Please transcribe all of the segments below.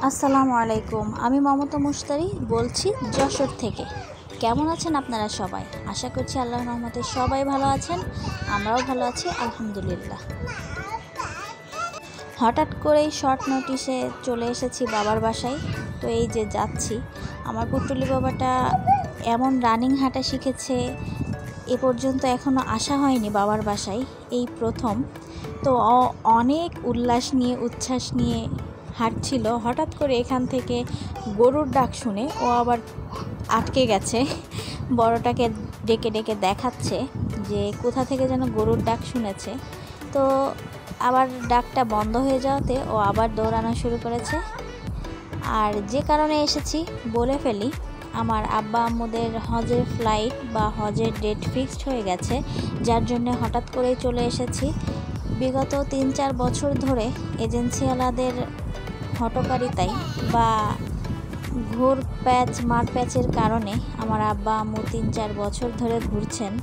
আসসালামু আলাইকুম। আমি মমতা মুশতারি বলছি যশোর থেকে। কেমন আছেন আপনারা সবাই? আশা করছি আল্লাহর রহমতে সবাই ভালো আছেন, আমরাও ভালো আছি আলহামদুলিল্লাহ। হঠাৎ করেই শর্ট নোটিশে চলে এসেছি বাবার বাসায়। তো এই যে যাচ্ছি, আমার পুটুলি বাবাটা এমন রানিং হাঁটা শিখেছে, এ পর্যন্ত এখনও আসা হয়নি বাবার বাসায়, এই প্রথম। তো অনেক উল্লাস নিয়ে উচ্ছ্বাস নিয়ে হাঁটছিল। হঠাৎ করে এখান থেকে গরুর ডাক শুনে ও আবার আটকে গেছে, বড়টাকে ডেকে ডেকে দেখাচ্ছে যে কোথা থেকে যেন গরুর ডাক শুনেছে। তো আবার ডাকটা বন্ধ হয়ে যাওয়াতে ও আবার দৌড়ানো শুরু করেছে। আর যে কারণে এসেছি বলে ফেলি, আমার আব্বা আম্মুদের হজের ফ্লাইট বা হজের ডেট ফিক্সড হয়ে গেছে, যার জন্য হঠাৎ করেই চলে এসেছি। বিগত 3-4 বছর ধরে এজেন্সিওয়ালাদের হটকারিতায় বা ঘুর প্যাচ মার প্যাচের কারণে আমার আব্বা আম্মু 3-4 বছর ধরে ঘুরছেন,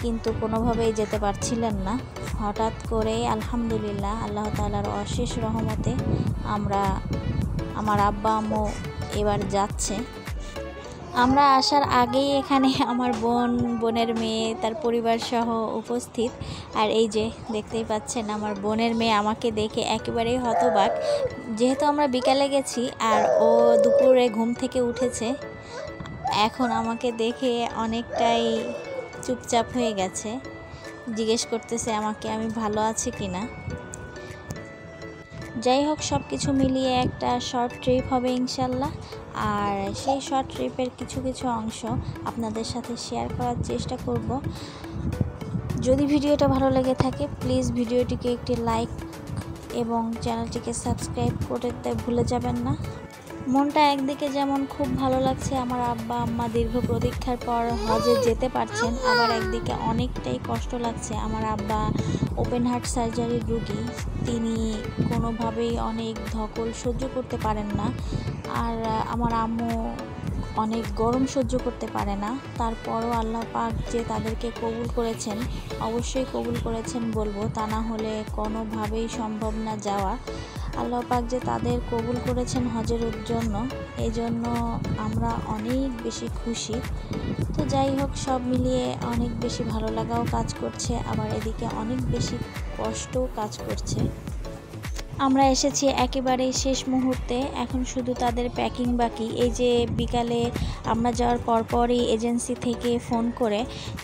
কিন্তু কোনোভাবেই যেতে পারছিলেন না। হঠাৎ করে আলহামদুলিল্লাহ আল্লাহ তাআলার অশেষ রহমতে আমার আব্বা আম্মু এবার যাচ্ছে। আমরা আসার আগেই এখানে আমার বোনের মেয়ে তার পরিবার সহ উপস্থিত। আর এই যে দেখতেই পাচ্ছেন, আমার বোনের মেয়ে আমাকে দেখে একেবারেই হতবাক, যেহেতু আমরা বিকালে গেছি আর ও দুপুরে ঘুম থেকে উঠেছে। এখন আমাকে দেখে অনেকটাই চুপচাপ হয়ে গেছে, জিজ্ঞেস করতেছে আমাকে আমি ভালো আছি কিনা। যাই হোক, সব কিছু মিলিয়ে একটা শর্ট ট্রিপ হবে ইনশাল্লাহ। আর সেই শর্ট ট্রিপের কিছু কিছু অংশ আপনাদের সাথে শেয়ার করার চেষ্টা করব। যদি ভিডিওটা ভালো লেগে থাকে প্লিজ ভিডিওটিকে একটি লাইক এবং চ্যানেলটিকে সাবস্ক্রাইব করতে ভুলে যাবেন না। মনটা একদিকে যেমন খুব ভালো লাগছে, আমার আব্বা আম্মা দীর্ঘ প্রতীক্ষার পর হজে যেতে পারছেন, আবার একদিকে অনেকটাই কষ্ট লাগছে। আমার আব্বা ওপেন হার্ট সার্জারির রুগী, তিনি কোনোভাবেই অনেক ধকল সহ্য করতে পারেন না। আর আমার আম্মু অনেক গরম সহ্য করতে পারে না। তারপরও আল্লাহ পাক যে তাদেরকে কবুল করেছেন, অবশ্যই কবুল করেছেন বলবো, তা না হলে কোনোভাবেই সম্ভব না যাওয়া। আল্লাহ পাক যে তাদের কবুল করেছেন হজের জন্য, এই জন্য আমরা অনেক বেশি খুশি। তো যাই হোক, সব মিলিয়ে অনেক বেশি ভালো লাগাও কাজ করছে, আবার এদিকে অনেক বেশি কষ্টও কাজ করছে। আমরা এসেছি একেবারেই শেষ মুহূর্তে, এখন শুধু তাদের প্যাকিং বাকি। এই যে বিকালে আমরা যাওয়ার পরপরই এজেন্সি থেকে ফোন করে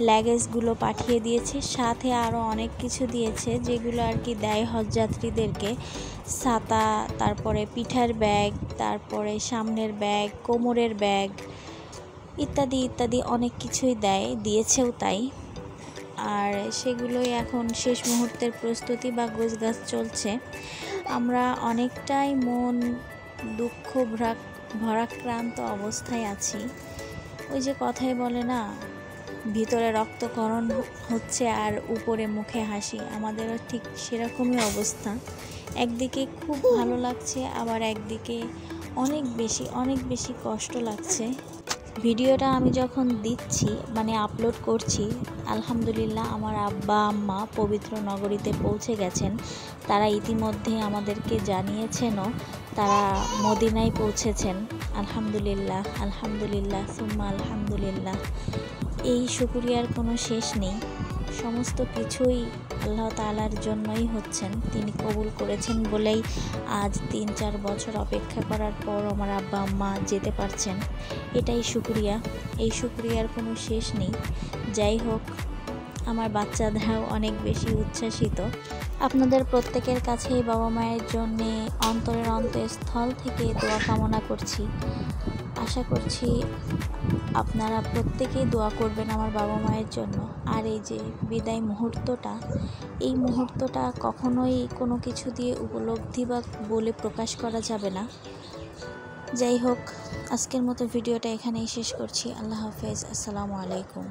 লাগেজগুলো পাঠিয়ে দিয়েছে, সাথে আরও অনেক কিছু দিয়েছে যেগুলো আর কি দেয় হজযাত্রীদেরকে। ছাতা, তারপরে পিঠার ব্যাগ, তারপরে সামনের ব্যাগ, কোমরের ব্যাগ, ইত্যাদি ইত্যাদি অনেক কিছুই দিয়েছেও তাই। আর সেগুলোই এখন শেষ মুহূর্তের প্রস্তুতি বা গোছগাছ চলছে। আমরা অনেকটাই মন দুঃখ ভারাক্রান্ত অবস্থায় আছি। ওই যে কথাই বলে না, ভিতরে রক্তক্ষরণ হচ্ছে আর উপরে মুখে হাসি, আমাদেরও ঠিক সেরকমই অবস্থা। একদিকে খুব ভালো লাগছে, আবার একদিকে অনেক বেশি কষ্ট লাগছে। ভিডিওটা আমি যখন দিচ্ছি আপলোড করছি, আলহামদুলিল্লাহ আমার আব্বা আম্মা পবিত্র নগরীতে পৌঁছে গেছেন। তারা ইতিমধ্যে আমাদেরকে জানিয়েছেনও তারা মদিনায় পৌঁছেছেন। আলহামদুলিল্লাহ আলহামদুলিল্লাহ সুম্মা আলহামদুলিল্লাহ। এই শুকরিয়ার কোনো শেষ নেই। সমস্ত কিছুই আল্লাহ তাআলার জন্যই হচ্ছেন, তিনি কবুল করেছেন বলেই আজ 3-4 বছর অপেক্ষা করার পর আমার আব্বা আম্মা যেতে পারছেন। এটাই শুকরিয়া, এই শুকরিয়ার কোনো শেষ নেই। যাই হোক, আমার বাচ্চারাও অনেক বেশি উচ্ছ্বাসিত। আপনাদের প্রত্যেকের কাছেই বাবা মায়ের জন্যে অন্তরের অন্তঃস্থল থেকে দোয়া কামনা করছি। আশা করছি আপনারা প্রত্যেকেই দোয়া করবেন আমার বাবা মায়ের জন্য। আর এই যে বিদায় মুহূর্তটা, এই মুহূর্তটা কখনোই কোনো কিছু দিয়ে উপলব্ধি বা বলে প্রকাশ করা যাবে না। যাই হোক, আজকের মতো ভিডিওটা এখানেই শেষ করছি। আল্লাহ হাফেজ, আসসালামু আলাইকুম।